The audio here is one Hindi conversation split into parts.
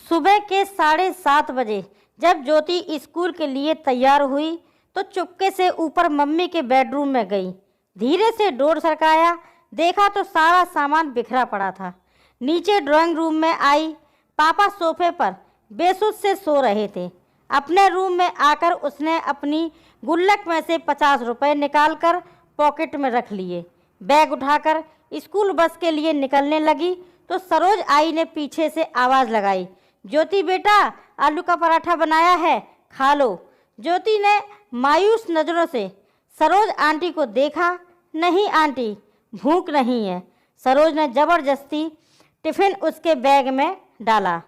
सुबह के 7:30 बजे जब ज्योति स्कूल के लिए तैयार हुई तो चुपके से ऊपर मम्मी के बेडरूम में गई। धीरे से डोर सरकाया, देखा तो सारा सामान बिखरा पड़ा था। नीचे ड्राइंग रूम में आई, पापा सोफे पर बेसुध से सो रहे थे। अपने रूम में आकर उसने अपनी गुल्लक में से 50 रुपए निकालकर पॉकेट में रख लिए। बैग उठाकर स्कूल बस के लिए निकलने लगी तो सरोज आई ने पीछे से आवाज़ लगाई, ज्योति बेटा, आलू का पराठा बनाया है, खा लो। ज्योति ने मायूस नज़रों से सरोज आंटी को देखा। नहीं आंटी, भूख नहीं है। सरोज ने ज़बरदस्ती टिफ़िन उसके बैग में डाला।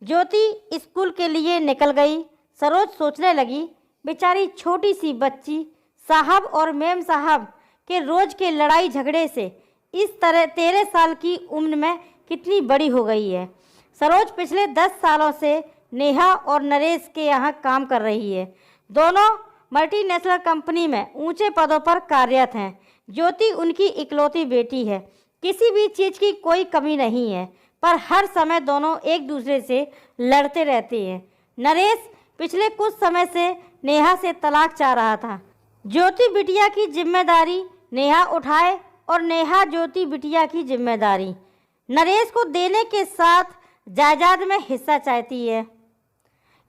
ज्योति स्कूल के लिए निकल गई। सरोज सोचने लगी, बेचारी छोटी सी बच्ची साहब और मैम साहब के रोज़ के लड़ाई झगड़े से इस तरह 13 साल की उम्र में कितनी बड़ी हो गई है। सरोज पिछले 10 सालों से नेहा और नरेश के यहाँ काम कर रही है। दोनों मल्टीनेशनल कंपनी में ऊंचे पदों पर कार्यरत हैं। ज्योति उनकी इकलौती बेटी है। किसी भी चीज़ की कोई कमी नहीं है, पर हर समय दोनों एक दूसरे से लड़ते रहते हैं। नरेश पिछले कुछ समय से नेहा से तलाक चाह रहा था। ज्योति बिटिया की जिम्मेदारी नेहा उठाए और नेहा ज्योति बिटिया की जिम्मेदारी नरेश को देने के साथ जायदाद में हिस्सा चाहती है।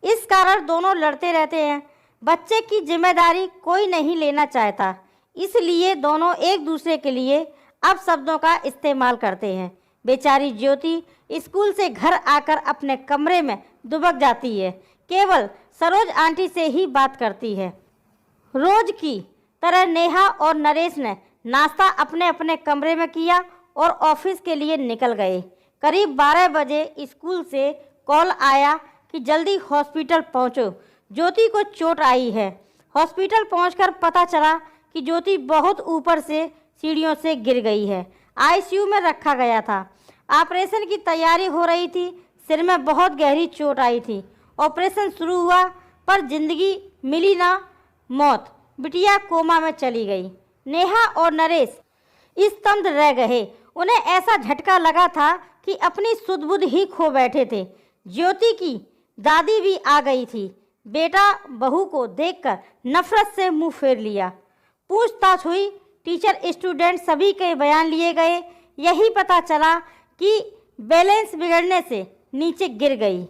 इस कारण दोनों लड़ते रहते हैं। बच्चे की जिम्मेदारी कोई नहीं लेना चाहता, इसलिए दोनों एक दूसरे के लिए अपशब्दों का इस्तेमाल करते हैं। बेचारी ज्योति स्कूल से घर आकर अपने कमरे में दुबक जाती है। केवल सरोज आंटी से ही बात करती है। रोज की तरह नेहा और नरेश ने नाश्ता अपने अपने कमरे में किया और ऑफिस के लिए निकल गए। करीब 12 बजे स्कूल से कॉल आया कि जल्दी हॉस्पिटल पहुंचो, ज्योति को चोट आई है। हॉस्पिटल पहुंचकर पता चला कि ज्योति बहुत ऊपर से सीढ़ियों से गिर गई है। आईसीयू में रखा गया था। ऑपरेशन की तैयारी हो रही थी। सिर में बहुत गहरी चोट आई थी। ऑपरेशन शुरू हुआ पर जिंदगी मिली ना मौत। बिटिया कोमा में चली गई। नेहा और नरेश स्तब्ध रह गए। उन्हें ऐसा झटका लगा था कि अपनी सुध-बुध ही खो बैठे थे। ज्योति की दादी भी आ गई थी। बेटा बहू को देखकर नफरत से मुंह फेर लिया। पूछताछ हुई, टीचर स्टूडेंट सभी के बयान लिए गए। यही पता चला कि बैलेंस बिगड़ने से नीचे गिर गई।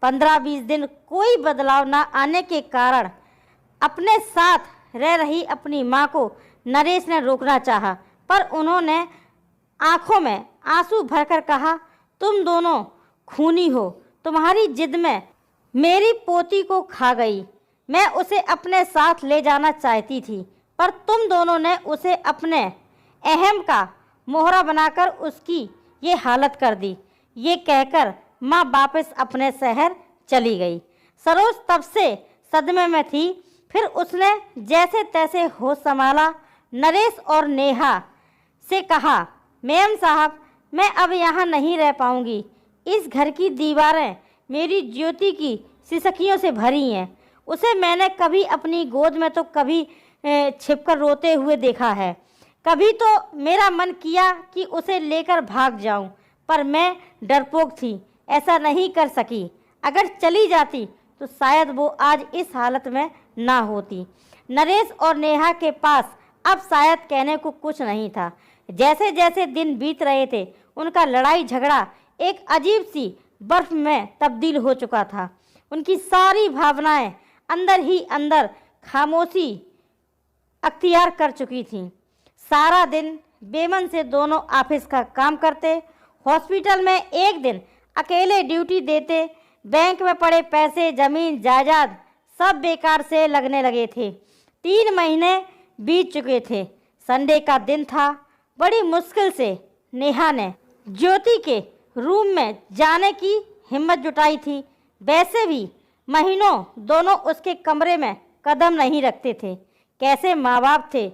15-20 दिन कोई बदलाव न आने के कारण अपने साथ रह रही अपनी माँ को नरेश ने रोकना चाहा, पर उन्होंने आंखों में आंसू भरकर कहा, तुम दोनों खूनी हो। तुम्हारी जिद में मेरी पोती को खा गई। मैं उसे अपने साथ ले जाना चाहती थी, पर तुम दोनों ने उसे अपने अहम का मोहरा बनाकर उसकी ये हालत कर दी। ये कहकर माँ वापस अपने शहर चली गई। सरोज तब से सदमे में थी। फिर उसने जैसे तैसे होश संभाला। नरेश और नेहा से कहा, मैम साहब, मैं अब यहाँ नहीं रह पाऊँगी। इस घर की दीवारें मेरी ज्योति की सिसकियों से भरी हैं। उसे मैंने कभी अपनी गोद में तो कभी छिपकर रोते हुए देखा है। कभी तो मेरा मन किया कि उसे लेकर भाग जाऊं, पर मैं डरपोक थी, ऐसा नहीं कर सकी। अगर चली जाती तो शायद वो आज इस हालत में ना होती। नरेश और नेहा के पास अब शायद कहने को कुछ नहीं था। जैसे जैसे दिन बीत रहे थे, उनका लड़ाई झगड़ा एक अजीब सी बर्फ में तब्दील हो चुका था। उनकी सारी भावनाएं अंदर ही अंदर खामोशी अख्तियार कर चुकी थीं। सारा दिन बेमन से दोनों ऑफिस का काम करते, हॉस्पिटल में एक दिन अकेले ड्यूटी देते। बैंक में पड़े पैसे, जमीन जायदाद सब बेकार से लगने लगे थे। 3 महीने बीत चुके थे। संडे का दिन था। बड़ी मुश्किल से नेहा ने ज्योति के रूम में जाने की हिम्मत जुटाई थी। वैसे भी महीनों दोनों उसके कमरे में कदम नहीं रखते थे। कैसे माँ बाप थे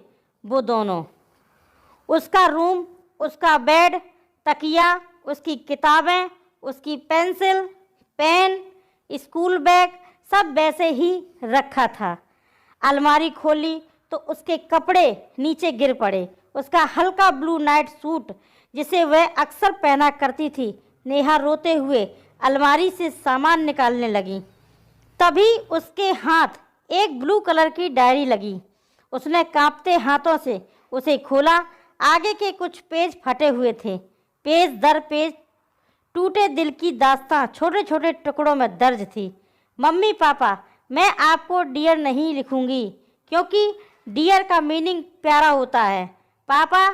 वो दोनों। उसका रूम, उसका बेड, तकिया, उसकी किताबें, उसकी पेंसिल, पेन, स्कूल बैग सब वैसे ही रखा था। अलमारी खोली तो उसके कपड़े नीचे गिर पड़े। उसका हल्का ब्लू नाइट सूट जिसे वह अक्सर पहना करती थी, नेहा रोते हुए अलमारी से सामान निकालने लगी। तभी उसके हाथ एक ब्लू कलर की डायरी लगी। उसने कांपते हाथों से उसे खोला। आगे के कुछ पेज फटे हुए थे। पेज दर पेज टूटे दिल की दास्तां छोटे छोटे टुकड़ों में दर्ज थी। मम्मी पापा, मैं आपको डियर नहीं लिखूंगी क्योंकि डियर का मीनिंग प्यारा होता है। पापा,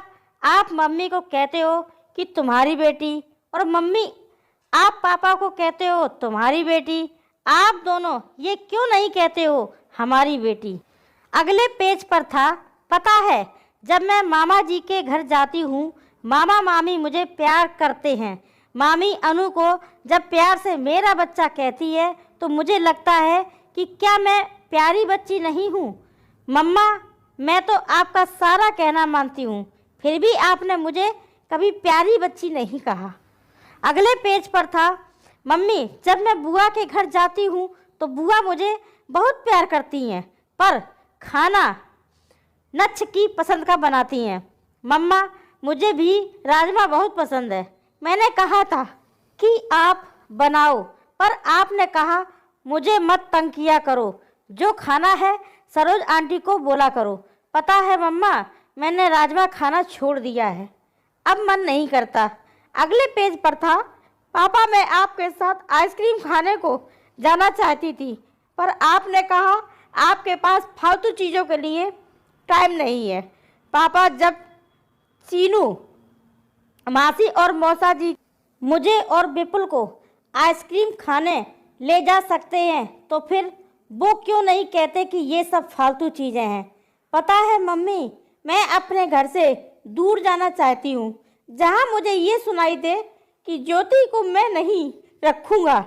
आप मम्मी को कहते हो कि तुम्हारी बेटी, और मम्मी आप पापा को कहते हो तुम्हारी बेटी। आप दोनों ये क्यों नहीं कहते हो हमारी बेटी। अगले पेज पर था, पता है जब मैं मामा जी के घर जाती हूँ, मामा मामी मुझे प्यार करते हैं। मामी अनु को जब प्यार से मेरा बच्चा कहती है तो मुझे लगता है कि क्या मैं प्यारी बच्ची नहीं हूँ। मम्मा, मैं तो आपका सारा कहना मानती हूँ, फिर भी आपने मुझे कभी प्यारी बच्ची नहीं कहा। अगले पेज पर था, मम्मी जब मैं बुआ के घर जाती हूँ तो बुआ मुझे बहुत प्यार करती हैं, पर खाना नच्छ की पसंद का बनाती हैं। मम्मा, मुझे भी राजमा बहुत पसंद है। मैंने कहा था कि आप बनाओ, पर आपने कहा मुझे मत तंग किया करो, जो खाना है सरोज आंटी को बोला करो। पता है मम्मा, मैंने राजमा खाना छोड़ दिया है, अब मन नहीं करता। अगले पेज पर था, पापा मैं आपके साथ आइसक्रीम खाने को जाना चाहती थी, पर आपने कहा आपके पास फालतू चीज़ों के लिए टाइम नहीं है। पापा, जब चीनू मासी और मौसा जी मुझे और विपुल को आइसक्रीम खाने ले जा सकते हैं तो फिर वो क्यों नहीं कहते कि ये सब फालतू चीज़ें हैं। पता है मम्मी, मैं अपने घर से दूर जाना चाहती हूँ, जहाँ मुझे ये सुनाई दे कि ज्योति को मैं नहीं रखूँगा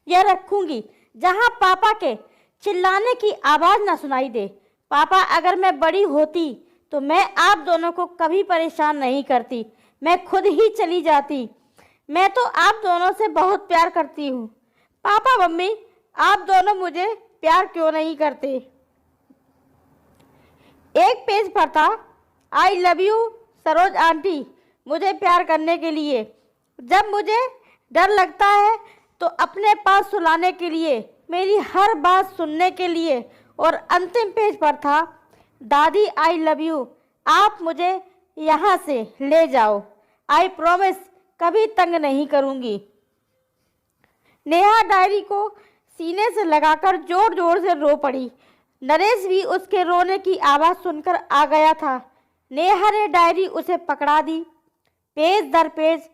या रखूँगी, जहाँ पापा के चिल्लाने की आवाज़ ना सुनाई दे। पापा, अगर मैं बड़ी होती तो मैं आप दोनों को कभी परेशान नहीं करती, मैं खुद ही चली जाती। मैं तो आप दोनों से बहुत प्यार करती हूँ। पापा मम्मी, आप दोनों मुझे प्यार क्यों नहीं करते। एक पेज पर था, I love you Saroj aunty, मुझे प्यार करने के लिए, जब मुझे डर लगता है तो अपने पास सुलाने के लिए, मेरी हर बात सुनने के लिए। और अंतिम पेज पर था, दादी आई लव यू, आप मुझे यहाँ से ले जाओ, आई प्रॉमिस कभी तंग नहीं करूँगी। नेहा डायरी को सीने से लगाकर जोर जोर से रो पड़ी। नरेश भी उसके रोने की आवाज़ सुनकर आ गया था। नेहा ने डायरी उसे पकड़ा दी। पेज दर पेज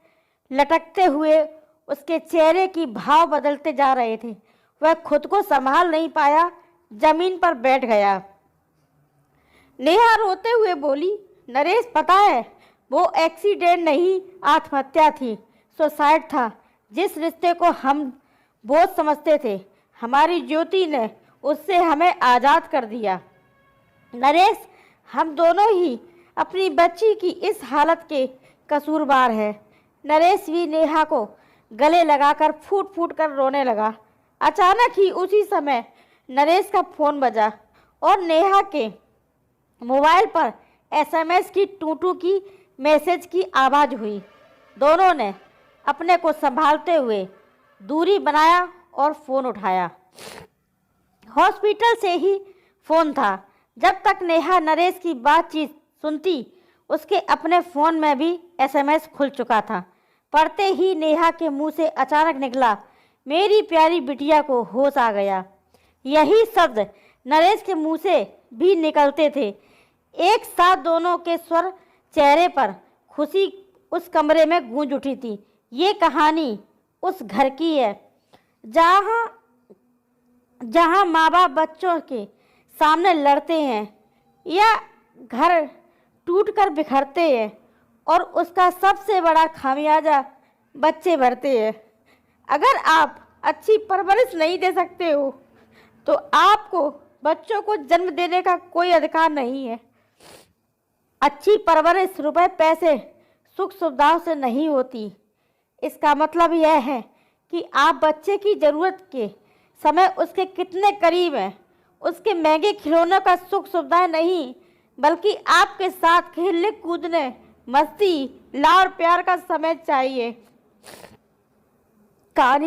लटकते हुए उसके चेहरे की भाव बदलते जा रहे थे। वह खुद को संभाल नहीं पाया, जमीन पर बैठ गया। नेहा रोते हुए बोली, नरेश पता है वो एक्सीडेंट नहीं, आत्महत्या थी, सुसाइड था। जिस रिश्ते को हम बोझ समझते थे, हमारी ज्योति ने उससे हमें आज़ाद कर दिया। नरेश, हम दोनों ही अपनी बच्ची की इस हालत के कसूरवार हैं। नरेश भी नेहा को गले लगाकर फूट फूट कर रोने लगा। अचानक ही उसी समय नरेश का फ़ोन बजा और नेहा के मोबाइल पर एसएमएस की टूटू की मैसेज की आवाज़ हुई। दोनों ने अपने को संभालते हुए दूरी बनाया और फ़ोन उठाया। हॉस्पिटल से ही फ़ोन था। जब तक नेहा नरेश की बातचीत सुनती, उसके अपने फ़ोन में भी एसएमएस खुल चुका था। पढ़ते ही नेहा के मुंह से अचानक निकला, मेरी प्यारी बिटिया को होश आ गया। यही शब्द नरेश के मुंह से भी निकलते थे। एक साथ दोनों के स्वर, चेहरे पर खुशी उस कमरे में गूंज उठी थी। ये कहानी उस घर की है जहाँ माँ बाप बच्चों के सामने लड़ते हैं या घर टूटकर बिखरते हैं और उसका सबसे बड़ा खामियाजा बच्चे भरते हैं। अगर आप अच्छी परवरिश नहीं दे सकते हो तो आपको बच्चों को जन्म देने का कोई अधिकार नहीं है। अच्छी परवरिश रुपए पैसे सुख सुविधाओं से नहीं होती। इसका मतलब यह है कि आप बच्चे की ज़रूरत के समय उसके कितने करीब हैं। उसके महंगे खिलौनों का सुख सुविधाएं नहीं, बल्कि आपके साथ खेलने कूदने, मस्ती, लाड़ प्यार का समय चाहिए। कहानी